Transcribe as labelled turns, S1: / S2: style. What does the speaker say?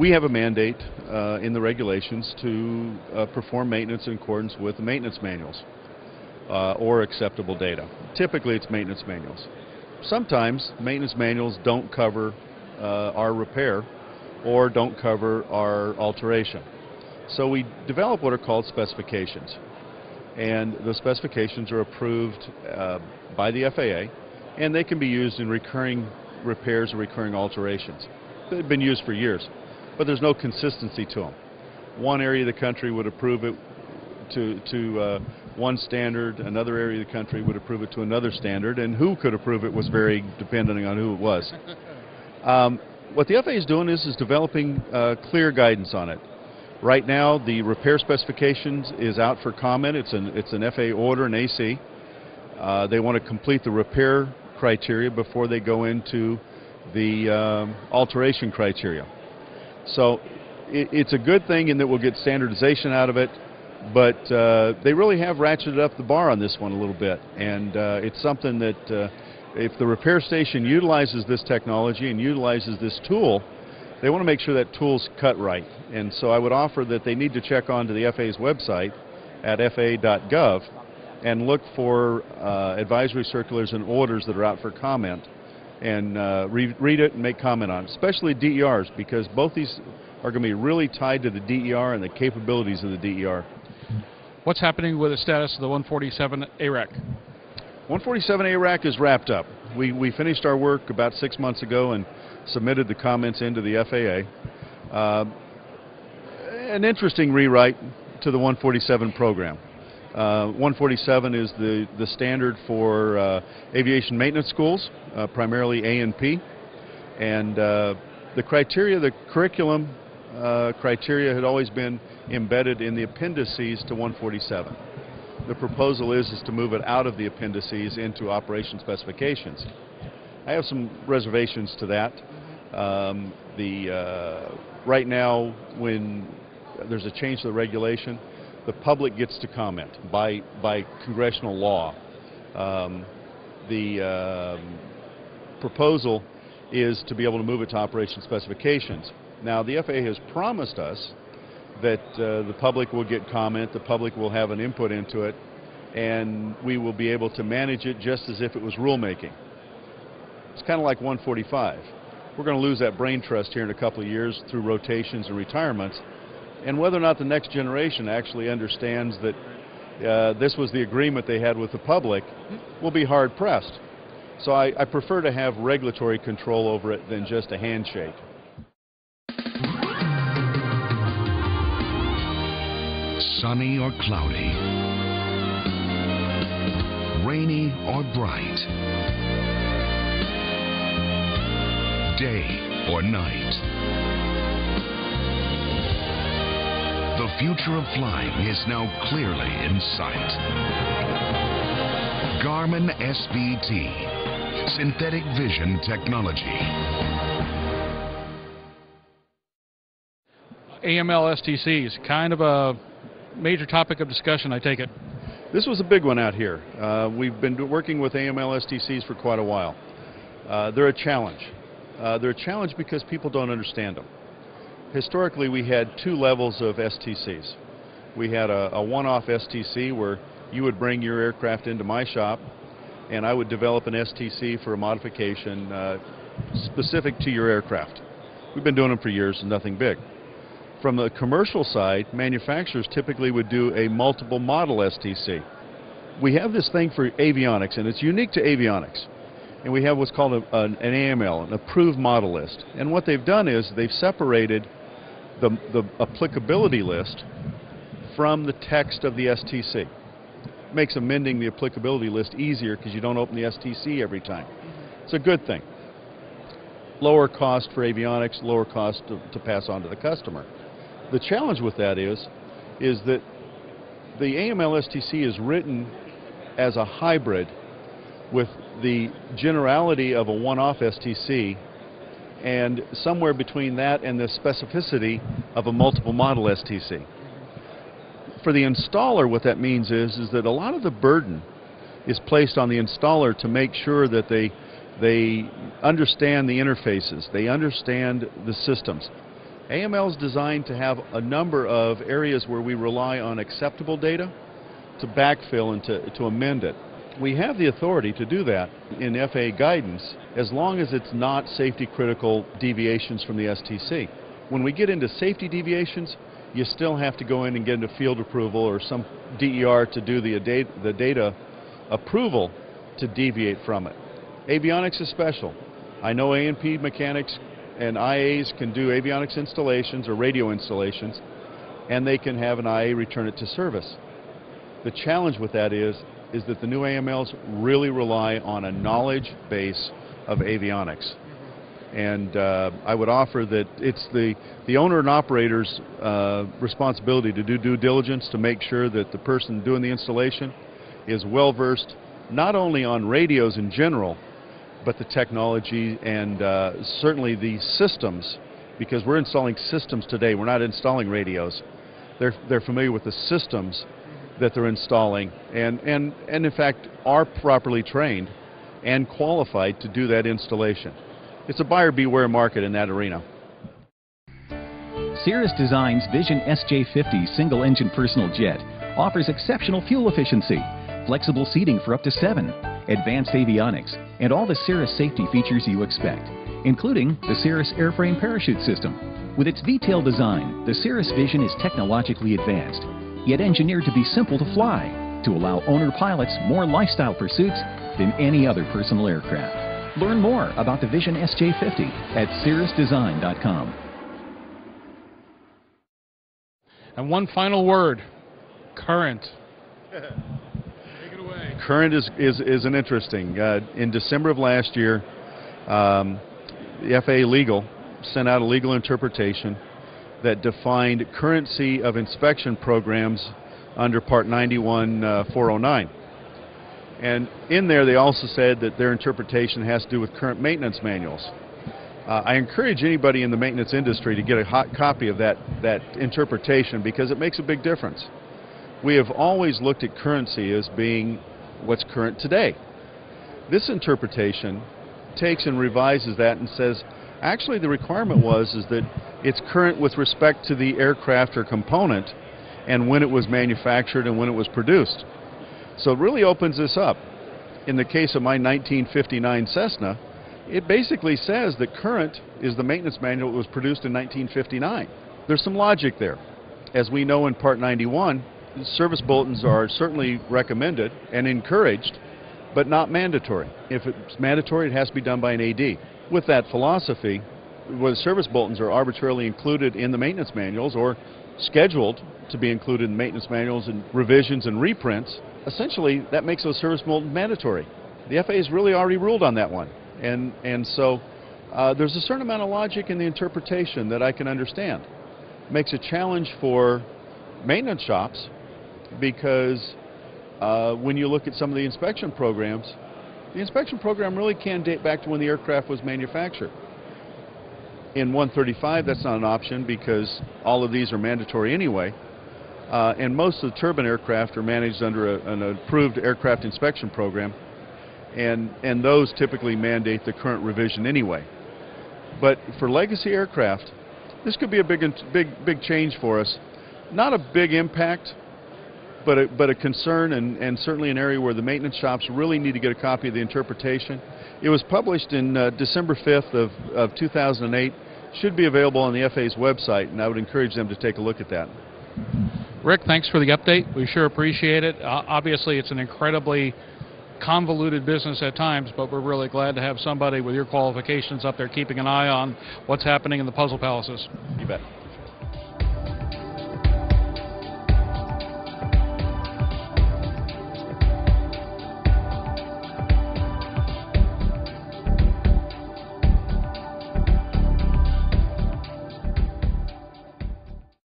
S1: we have a mandate in the regulations to perform maintenance in accordance with the maintenance manuals or acceptable data. Typically it's maintenance manuals. Sometimes maintenance manuals don't cover our repair or don't cover our alteration. So we develop what are called specifications. And the specifications are approved by the FAA, and they can be used in recurring repairs or recurring alterations. They've been used for years, but there's no consistency to them. One area of the country would approve it to one standard, another area of the country would approve it to another standard, and who could approve it was very dependent on who it was. What the FAA is doing is developing clear guidance on it. Right now, the repair specifications is out for comment. It's an FAA order, an AC. They want to complete the repair criteria before they go into the alteration criteria. So it's a good thing in that we'll get standardization out of it, but they really have ratcheted up the bar on this one a little bit. And it's something that if the repair station utilizes this technology and utilizes this tool, they want to make sure that tool's cut right. And so I would offer that they need to check onto the FAA's website at faa.gov and look for advisory circulars and orders that are out for comment, and read it and make comment on it, especially DERs, because both these are going to be really tied to the DER and the capabilities of the DER.
S2: What's happening with the status of the 147 ARAC?
S1: 147 ARAC is wrapped up. We finished our work about 6 months ago and submitted the comments into the FAA. An interesting rewrite to the 147 program. 147 is the standard for aviation maintenance schools, primarily A&P, and the criteria, the curriculum criteria had always been embedded in the appendices to 147. The proposal is to move it out of the appendices into operation specifications. I have some reservations to that. Right now, when there's a change to the regulation, the public gets to comment by congressional law. The proposal is to be able to move it to operation specifications. Now, the FAA has promised us that the public will get comment, the public will have an input into it, and we will be able to manage it just as if it was rulemaking. It's kind of like 145. We're going to lose that brain trust here in a couple of years through rotations and retirements, and whether or not the next generation actually understands that this was the agreement they had with the public will be hard-pressed. So I prefer to have regulatory control over it than just a handshake.
S3: Sunny or cloudy, rainy or bright, day or night. The future of flying is now clearly in sight. Garmin SVT, synthetic vision technology.
S2: AML-STCs, kind of a major topic of discussion, I take it.
S1: This was a big one out here. We've been working with AML-STCs for quite a while. They're a challenge. They're a challenge because people don't understand them. Historically, we had two levels of STCs. We had a one-off STC where you would bring your aircraft into my shop and I would develop an STC for a modification specific to your aircraft. We've been doing them for years and nothing big. From the commercial side, manufacturers typically would do a multiple model STC. We have this thing for avionics, and it's unique to avionics. And we have what's called an AML, an approved model list. And what they've done is they've separated the applicability list from the text of the STC. Makes amending the applicability list easier because you don't open the STC every time. It's a good thing. Lower cost for avionics, lower cost to pass on to the customer. The challenge with that is that the AML-STC is written as a hybrid with the generality of a one-off STC and somewhere between that and the specificity of a multiple model STC. For the installer, what that means is that a lot of the burden is placed on the installer to make sure that they understand the interfaces, they understand the systems. AML is designed to have a number of areas where we rely on acceptable data to backfill and to amend it. We have the authority to do that in FAA guidance as long as it's not safety critical deviations from the STC. When we get into safety deviations, you still have to go in and get into field approval or some DER to do the data approval to deviate from it. Avionics is special. I know A&P mechanics and IAs can do avionics installations or radio installations, and they can have an IA return it to service. The challenge with that is that the new AMLs really rely on a knowledge base of avionics. And I would offer that it's the owner and operator's responsibility to do due diligence to make sure that the person doing the installation is well versed not only on radios in general, but the technology and certainly the systems, because we're installing systems today. We're not installing radios. They're familiar with the systems that they're installing and in fact are properly trained and qualified to do that installation. It's a buyer beware market in that arena.
S4: Cirrus Design's Vision SJ50 single-engine personal jet offers exceptional fuel efficiency, flexible seating for up to 7, advanced avionics, and all the Cirrus safety features you expect, including the Cirrus airframe parachute system. With its detailed design, the Cirrus Vision is technologically advanced, yet engineered to be simple to fly, to allow owner pilots more lifestyle pursuits than any other personal aircraft. Learn more about the Vision SJ50 at cirrusdesign.com.
S2: And one final word, current. Take it away.
S1: Current is an interesting. In December of last year, the FAA Legal sent out a legal interpretation that defined currency of inspection programs under Part 91-409. And in there they also said that their interpretation has to do with current maintenance manuals. I encourage anybody in the maintenance industry to get a hot copy of that interpretation because it makes a big difference. We have always looked at currency as being what's current today. This interpretation takes and revises that and says, actually the requirement is that it's current with respect to the aircraft or component and when it was manufactured and when it was produced. So it really opens this up. In the case of my 1959 Cessna, it basically says that current is the maintenance manual that was produced in 1959. There's some logic there. As we know in Part 91, service bulletins are certainly recommended and encouraged, but not mandatory. If it's mandatory, it has to be done by an AD. With that philosophy, where the service bulletins are arbitrarily included in the maintenance manuals or scheduled to be included in maintenance manuals and revisions and reprints, essentially that makes those service bulletins mandatory. The FAA has really already ruled on that one. And so there's a certain amount of logic in the interpretation that I can understand. It makes a challenge for maintenance shops because when you look at some of the inspection programs, the inspection program really can date back to when the aircraft was manufactured. In 135, that's not an option because all of these are mandatory anyway. And most of the turbine aircraft are managed under an approved aircraft inspection program. And those typically mandate the current revision anyway. But for legacy aircraft, this could be a big change for us. Not a big impact, but a concern and certainly an area where the maintenance shops really need to get a copy of the interpretation. It was published in December 5th of 2008. Should be available on the FAA's website, and I would encourage them to take a look at that.
S2: Rick, thanks for the update. We sure appreciate it. Obviously, it's an incredibly convoluted business at times, but we're really glad to have somebody with your qualifications up there keeping an eye on what's happening in the puzzle palaces.
S1: You bet.